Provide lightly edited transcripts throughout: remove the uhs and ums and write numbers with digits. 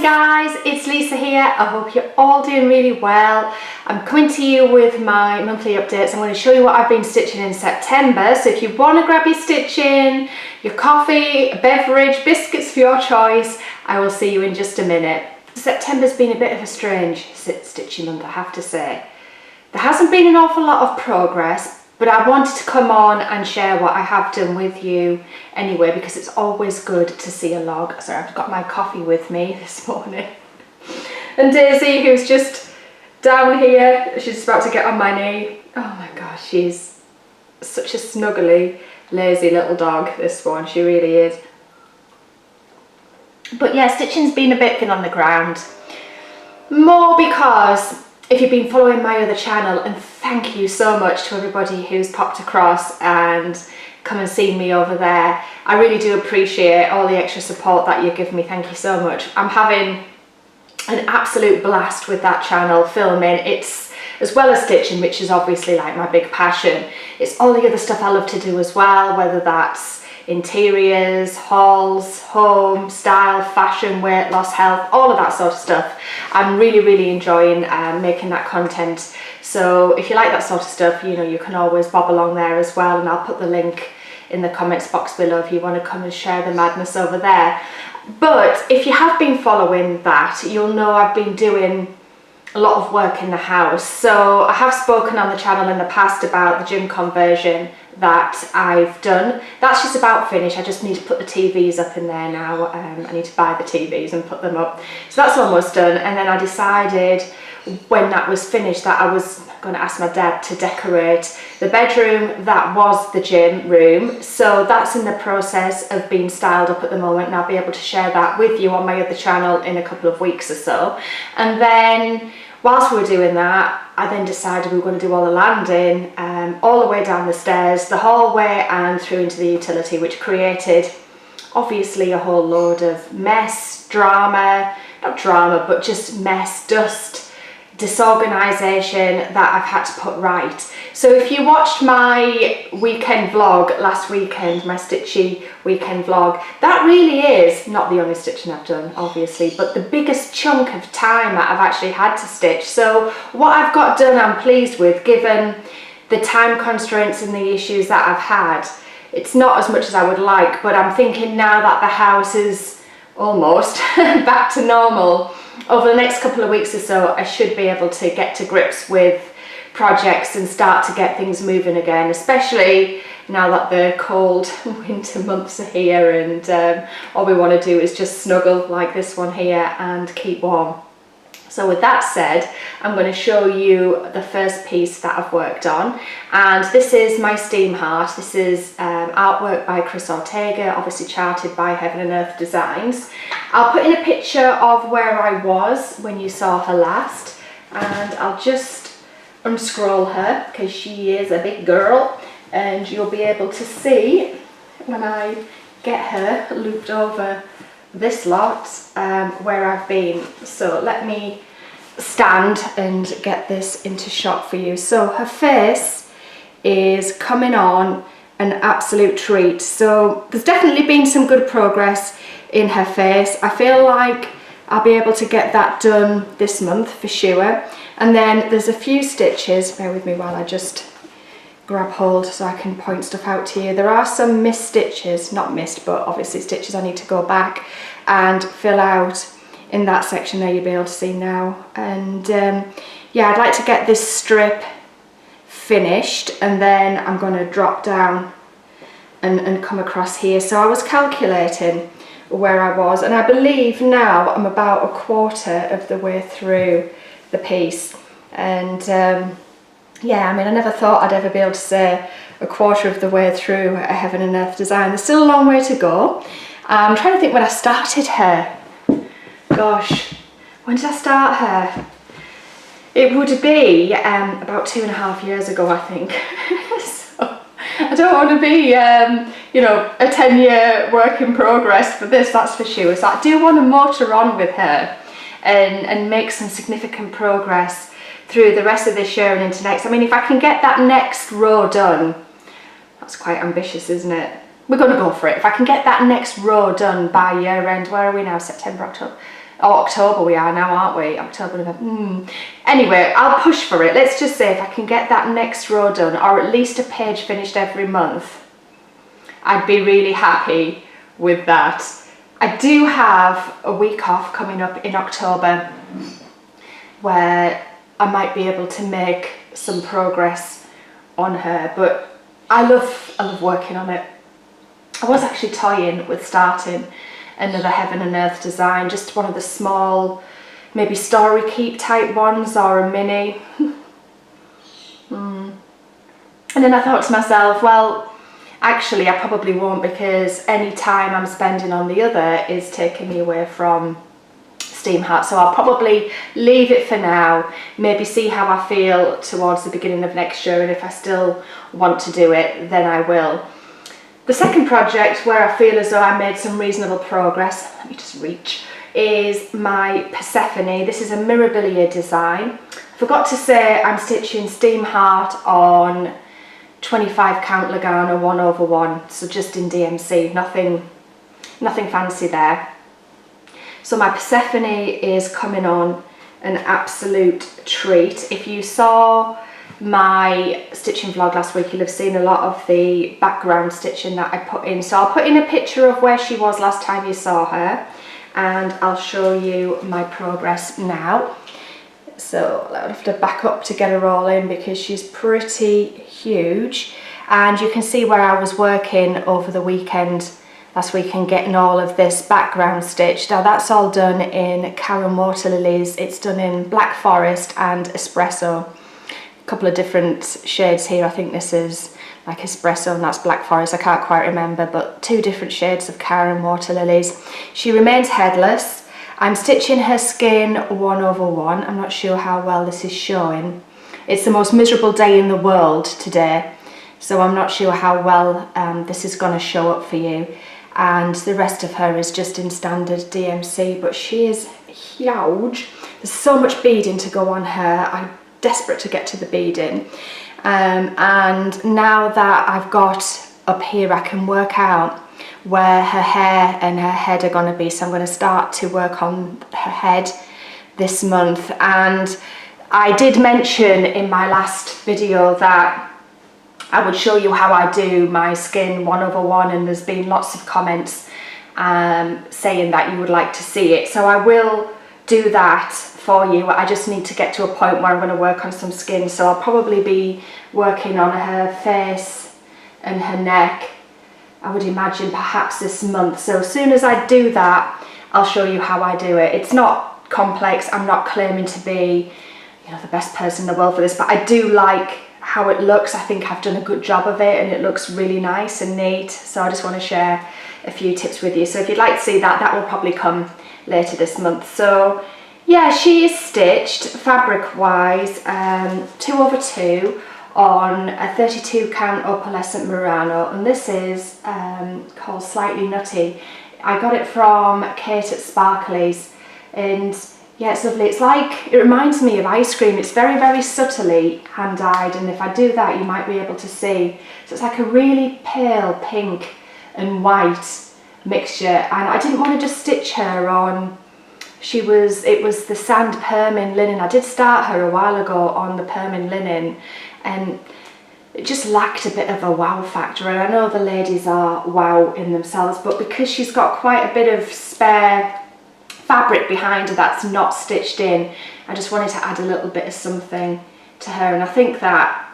morning guys, it's Lisa here. I hope you're all doing really well. I'm coming to you with my monthly updates. I'm going to show you what I've been stitching in September. So if you want to grab your stitching, your coffee, a beverage, biscuits for your choice, I will see you in just a minute. September's been a bit of a strange stitching month, I have to say. There hasn't been an awful lot of progress, but I wanted to come on and share what I have done with you anyway, because it's always good to see a log. So I've got my coffee with me this morning. And Daisy, who's just down here, she's about to get on my knee. Oh my gosh, she's such a snuggly, lazy little dog, this one, she really is. But yeah, stitching's been a bit thin on the ground. More because if you've been following my other channel, and thank you so much to everybody who's popped across and come and seen me over there. I really do appreciate all the extra support that you give me. Thank you so much. I'm having an absolute blast with that channel filming. It's as well as stitching, which is obviously like my big passion. It's all the other stuff I love to do as well, whether that's interiors, hauls, home, style, fashion, weight loss, health, all of that sort of stuff. I'm really enjoying making that content. So if you like that sort of stuff, you know, you can always bob along there as well, and I'll put the link in the comments box below if you want to come and share the madness over there. But if you have been following that, you'll know I've been doing a lot of work in the house. So I have spoken on the channel in the past about the gym conversion that I've done. That's just about finished. I just need to put the TVs up in there now. I need to buy the TVs and put them up. So that's almost done. And then I decided when that was finished that I was going to ask my dad to decorate the bedroom that was the gym room. So that's in the process of being styled up at the moment, and I'll be able to share that with you on my other channel in a couple of weeks or so. And then whilst we were doing that, I then decided we were going to do all the landing, all the way down the stairs, the hallway and through into the utility, which created obviously a whole load of mess, drama, not drama, but just mess, dust, disorganisation that I've had to put right. So if you watched my weekend vlog last weekend, my stitchy weekend vlog, that really is not the only stitching I've done, obviously, but the biggest chunk of time that I've actually had to stitch. So what I've got done I'm pleased with, given the time constraints and the issues that I've had. It's not as much as I would like, but I'm thinking now that the house is almost back to normal, over the next couple of weeks or so, I should be able to get to grips with projects and start to get things moving again, especially now that the cold winter months are here, and all we want to do is just snuggle like this one here and keep warm. So with that said, I'm going to show you the first piece that I've worked on, and this is my steam heart. This is artwork by Chris Ortega, obviously charted by Heaven and Earth Designs. I'll put in a picture of where I was when you saw her last, and I'll just unscroll her because she is a big girl, and you'll be able to see when I get her looped over this lot where I've been. So let me stand and get this into shot for you. So her face is coming on an absolute treat. So there's definitely been some good progress in her face. I feel like I'll be able to get that done this month for sure. And then there's a few stitches, bear with me while I just grab hold so I can point stuff out to you. There are some missed stitches, not missed, but obviously stitches I need to go back and fill out in that section there. You'll be able to see now. And yeah, I'd like to get this strip finished, and then I'm going to drop down and come across here. So I was calculating where I was, and I believe now I'm about a quarter of the way through the piece. And yeah, I mean, I never thought I'd ever be able to say a quarter of the way through a Heaven and Earth design. There's still a long way to go. I'm trying to think when I started her. Gosh, when did I start her? It would be about 2.5 years ago, I think. So I don't want to be, you know, a 10-year work in progress for this, that's for sure. So I do want to motor on with her and make some significant progress through the rest of this year and into next. I mean, if I can get that next row done, that's quite ambitious, isn't it? We're going to go for it. If I can get that next row done by year end, where are we now? September, October. Oh, October we are now, aren't we? October, November. Anyway, I'll push for it. Let's just say if I can get that next row done, or at least a page finished every month, I'd be really happy with that. I do have a week off coming up in October where I might be able to make some progress on her, but I love working on it. I was actually toying with starting another Heaven and Earth design, just one of the small, maybe story keep type ones or a mini. And then I thought to myself, well, actually I probably won't, because any time I'm spending on the other is taking me away from Steam Heart. So I'll probably leave it for now, maybe see how I feel towards the beginning of next year, and if I still want to do it, then I will. The second project where I feel as though I made some reasonable progress, let me just reach, is my Persephone. This is a Mirabilia design. I forgot to say I'm stitching Steam Heart on 25 count Lugano 1/1, so just in DMC, nothing fancy there. So my Persephone is coming on an absolute treat. If you saw my stitching vlog last week, you'll have seen a lot of the background stitching that I put in. So I'll put in a picture of where she was last time you saw her, and I'll show you my progress now. So I'll have to back up to get her all in because she's pretty huge, and you can see where I was working over the weekend last weekend getting all of this background stitched. Now that's all done in Karen Water Lilies. It's done in Black Forest and Espresso. A couple of different shades here. I think this is like Espresso and that's Black Forest. I can't quite remember, but two different shades of Karen Water Lilies. She remains headless. I'm stitching her skin 1/1. I'm not sure how well this is showing. It's the most miserable day in the world today, so I'm not sure how well this is going to show up for you. And the rest of her is just in standard DMC, but she is huge. There's so much beading to go on her. I'm desperate to get to the beading. And now that I've got up here, I can work out where her hair and her head are going to be. So I'm going to start to work on her head this month. And I did mention in my last video that I would show you how I do my skin 1/1, and there's been lots of comments saying that you would like to see it. So I will do that for you. I just need to get to a point where I'm going to work on some skin. So I'll probably be working on her face and her neck, I would imagine perhaps this month. So as soon as I do that, I'll show you how I do it. It's not complex. I'm not claiming to be, you know, the best person in the world for this, but I do like how it looks. I think I've done a good job of it and it looks really nice and neat. So I just want to share a few tips with you. So if you'd like to see that, that will probably come later this month. So yeah, she is stitched fabric wise 2/2 on a 32 count opalescent Murano, and this is called Slightly Nutty. I got it from Kate at Sparklies, and yeah, it's lovely. It's like, it reminds me of ice cream. It's very, very subtly hand-dyed, and if I do that, you might be able to see. So it's like a really pale pink and white mixture, and I didn't want to just stitch her on, it was the sand permin linen. I did start her a while ago on the permin linen, and it just lacked a bit of a wow factor, and I know the ladies are wow in themselves, but because she's got quite a bit of spare fabric behind her that's not stitched in, I just wanted to add a little bit of something to her, and I think that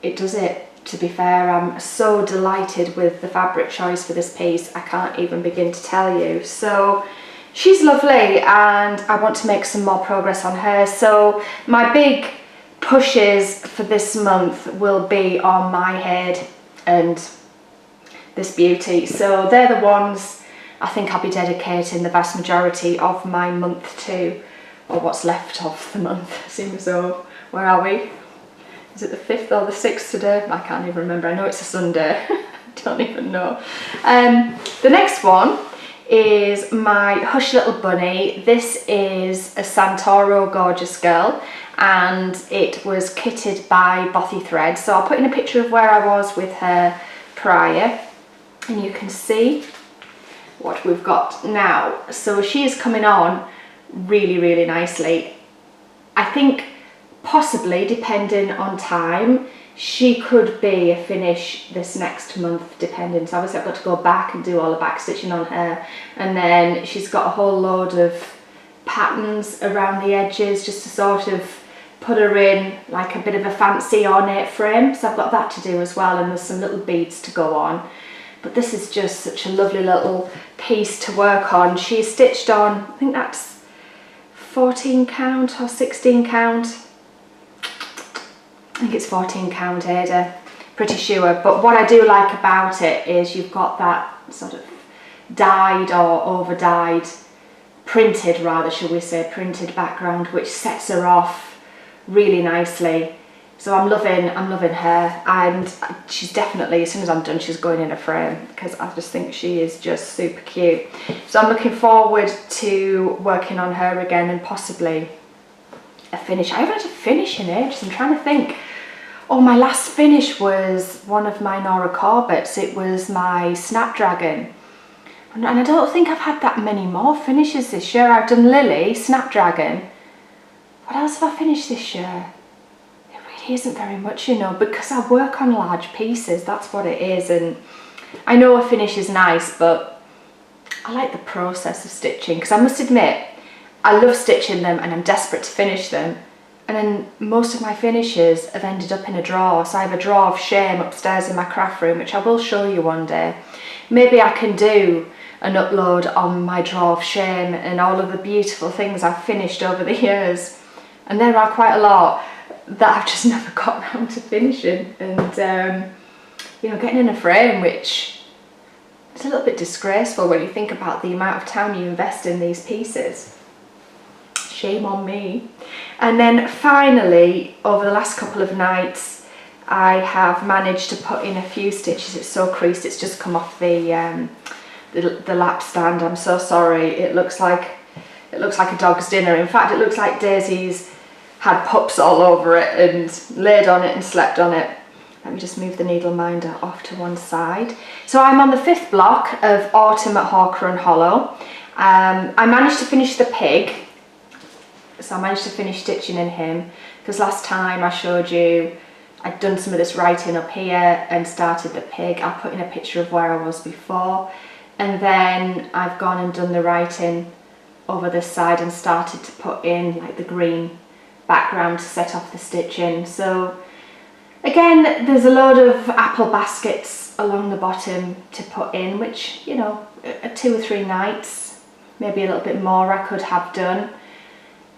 it does it, to be fair. I'm so delighted with the fabric choice for this piece, I can't even begin to tell you. So she's lovely, and I want to make some more progress on her. So my big pushes for this month will be on my head and this beauty. So they're the ones I think I'll be dedicating the vast majority of my month to, or what's left of the month. Seems so, where are we? Is it the 5th or the 6th today? I can't even remember. I know it's a Sunday. Don't even know. The next one is my Hush Little Bunny. This is a Santoro Gorgeous Girl, and it was kitted by Bothy Thread. So I'll put in a picture of where I was with her prior, and you can see what we've got now. So she is coming on really, really nicely. I think possibly, depending on time, she could be a finish this next month, depending. So obviously I've got to go back and do all the back stitching on her, and then she's got a whole load of patterns around the edges just to sort of put her in like a bit of a fancy ornate frame. So I've got that to do as well, and there's some little beads to go on. But this is just such a lovely little piece to work on. She's stitched on, I think that's 14 count or 16 count. I think it's 14 count, Ada, pretty sure. But what I do like about it is you've got that sort of dyed or over dyed, printed rather, shall we say, printed background, which sets her off really nicely. So I'm loving her, and she's definitely, as soon as I'm done, she's going in a frame, because I just think she is just super cute. So I'm looking forward to working on her again, and possibly a finish. I haven't had a finish in ages. I'm trying to think. Oh, my last finish was one of my Nora Corbett's. It was my Snapdragon. And I don't think I've had that many more finishes this year. I've done Lily, Snapdragon. What else have I finished this year? It really isn't very much, you know, because I work on large pieces. That's what it is. And I know a finish is nice, but I like the process of stitching, because I must admit, I love stitching them and I'm desperate to finish them. And then most of my finishes have ended up in a drawer. So I have a drawer of shame upstairs in my craft room, which I will show you one day. Maybe I can do an upload on my drawer of shame and all of the beautiful things I've finished over the years. And there are quite a lot that I've just never got around to finishing. And, you know, getting in a frame, which is a little bit disgraceful when you think about the amount of time you invest in these pieces. Shame on me. And then finally, over the last couple of nights, I have managed to put in a few stitches. It's so creased, it's just come off the lap stand. I'm so sorry. It looks like a dog's dinner. In fact, it looks like Daisy's had pups all over it and laid on it and slept on it. Let me just move the needle minder off to one side. So I'm on the 5th block of Autumn at Hawker and Hollow. I managed to finish the pig. So I managed to finish stitching in him, because last time I showed you I'd done some of this writing up here and started the pig. I put in a picture of where I was before, and then I've gone and done the writing over this side and started to put in like the green background to set off the stitching. So again, there's a load of apple baskets along the bottom to put in, which, you know, 2 or 3 nights, maybe a little bit more I could have done.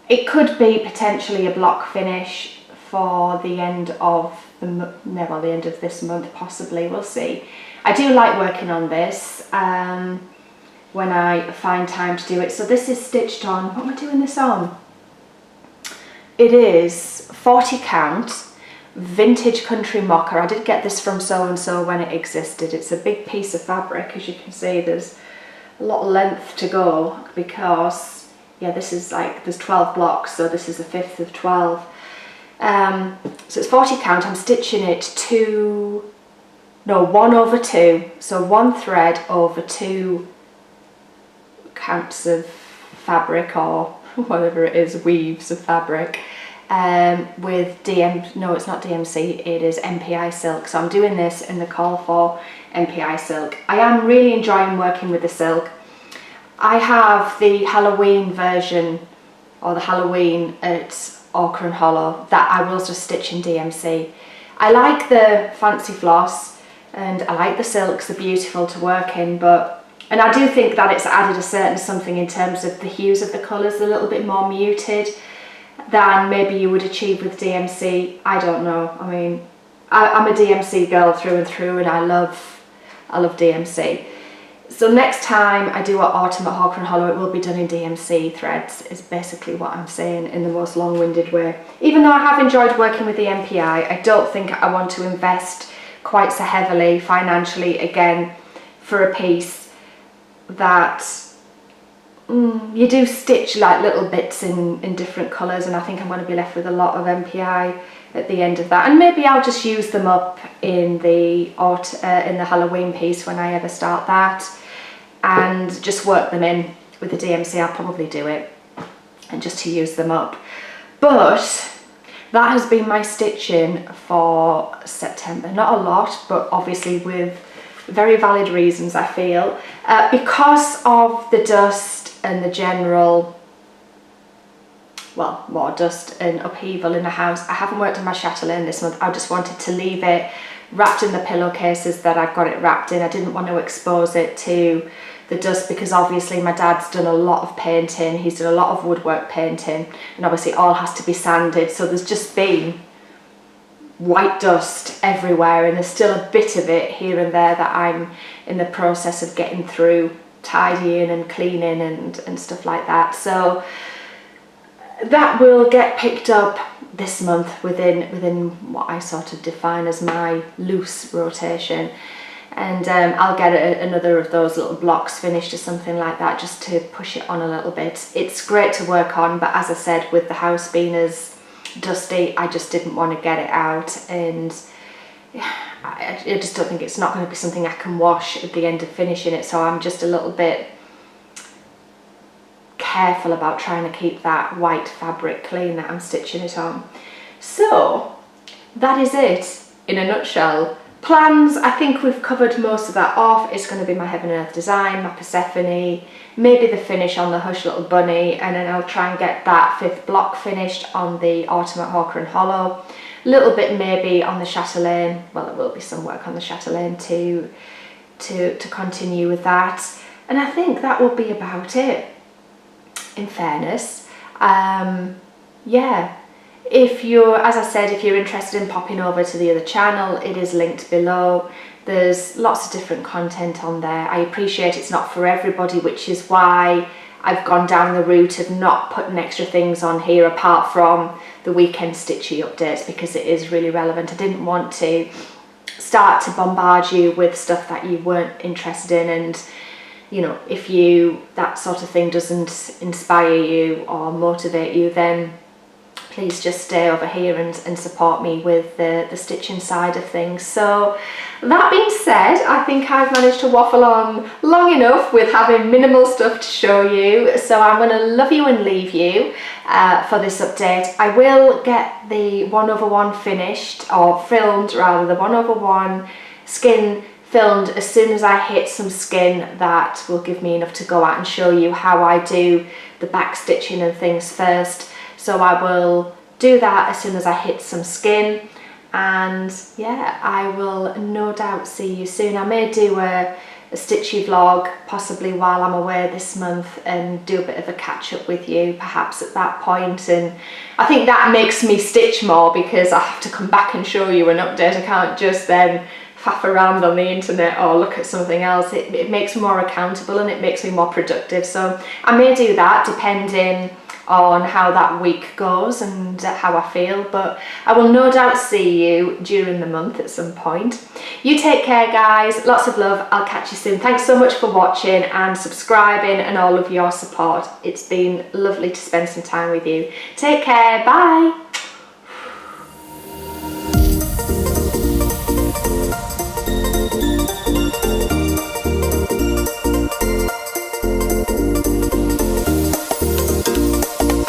It could be potentially a block finish for the end of the end of this month, possibly. We'll see. I do like working on this when I find time to do it. So this is stitched on, what am I doing this on? It is 40 count vintage country mocha. I did get this from So&So when it existed. It's a big piece of fabric. As you can see, there's a lot of length to go, because yeah, this is like, there's 12 blocks, so this is the 5th of 12. So it's 40 count. I'm stitching it 1 over 2, so 1 thread over 2 counts of fabric, or whatever it is, weaves of fabric, with it's not DMC, it is MPI silk. So I'm doing this in the call for MPI silk. I am really enjoying working with the silk. I have the Halloween version, or the Halloween at Ochre and Hollow, that I will just stitch in DMC. I like the fancy floss and I like the silks, they're beautiful to work in, and I do think that it's added a certain something in terms of the hues of the colours, a little bit more muted than maybe you would achieve with DMC. I don't know, I mean, I'm a DMC girl through and through, and I love DMC. So next time I do Autumn at Hawker and Hollow, it will be done in DMC threads, is basically what I'm saying in the most long-winded way. Even though I have enjoyed working with the MPI, I don't think I want to invest quite so heavily financially again for a piece that you do stitch like little bits in different colours, and I think I'm going to be left with a lot of MPI at the end of that, and maybe I'll just use them up in the Halloween piece when I ever start that, and just work them in with the DMC. I'll probably do it. and just to use them up. But that has been my stitching for September. Not a lot, but obviously with very valid reasons, I feel. Because of the dust and the general, well, more dust and upheaval in the house, I haven't worked on my chatelaine this month. I just wanted to leave it wrapped in the pillowcases that I've got it wrapped in. I didn't want to expose it to the dust because obviously my dad's done a lot of painting, he's done a lot of woodwork painting, and obviously it all has to be sanded, so there's just been white dust everywhere, and there's still a bit of it here and there that I'm in the process of getting through, tidying and cleaning and stuff like that. So that will get picked up this month within what I sort of define as my loose rotation, and I'll get another of those little blocks finished or something like that just to push it on a little bit. It's great to work on, but as I said, with the house being as dusty, I just didn't want to get it out, and I just don't think it's not going to be something I can wash at the end of finishing it, so I'm just a little bit careful about trying to keep that white fabric clean that I'm stitching it on. So that is it in a nutshell. Plans, I think we've covered most of that off. It's going to be my Heaven and Earth design, my Persephone, maybe the finish on the Hush Little Bunny, and then I'll try and get that 5th block finished on the Autumn at Hawker and Hollow. A little bit maybe on the chatelaine. Well, there will be some work on the chatelaine to continue with that, and I think that will be about it, in fairness. Yeah, if you're, as I said, if you're interested in popping over to the other channel, it is linked below. There's lots of different content on there. I appreciate it's not for everybody, which is why I've gone down the route of not putting extra things on here apart from the weekend stitchy updates, because it is really relevant. I didn't want to start to bombard you with stuff that you weren't interested in, and you know, if that sort of thing doesn't inspire you or motivate you, then please just stay over here and support me with the stitching side of things. So that being said, I think I've managed to waffle on long enough with having minimal stuff to show you. So I'm going to love you and leave you for this update. I will get the 1/1 finished, or filmed rather, the 1/1 skin filmed as soon as I hit some skin that will give me enough to go out and show you how I do the back stitching and things first. So I will do that as soon as I hit some skin, and yeah, I will no doubt see you soon. I may do a stitchy vlog possibly while I'm away this month and do a bit of a catch up with you perhaps at that point, and I think that makes me stitch more because I have to come back and show you an update. I can't just then faff around on the internet or look at something else. It makes me more accountable and it makes me more productive, so I may do that depending on how that week goes and how I feel, but I will no doubt see you during the month at some point. You take care, guys. Lots of love. I'll catch you soon. Thanks so much for watching and subscribing and all of your support. It's been lovely to spend some time with you. Take care. Bye.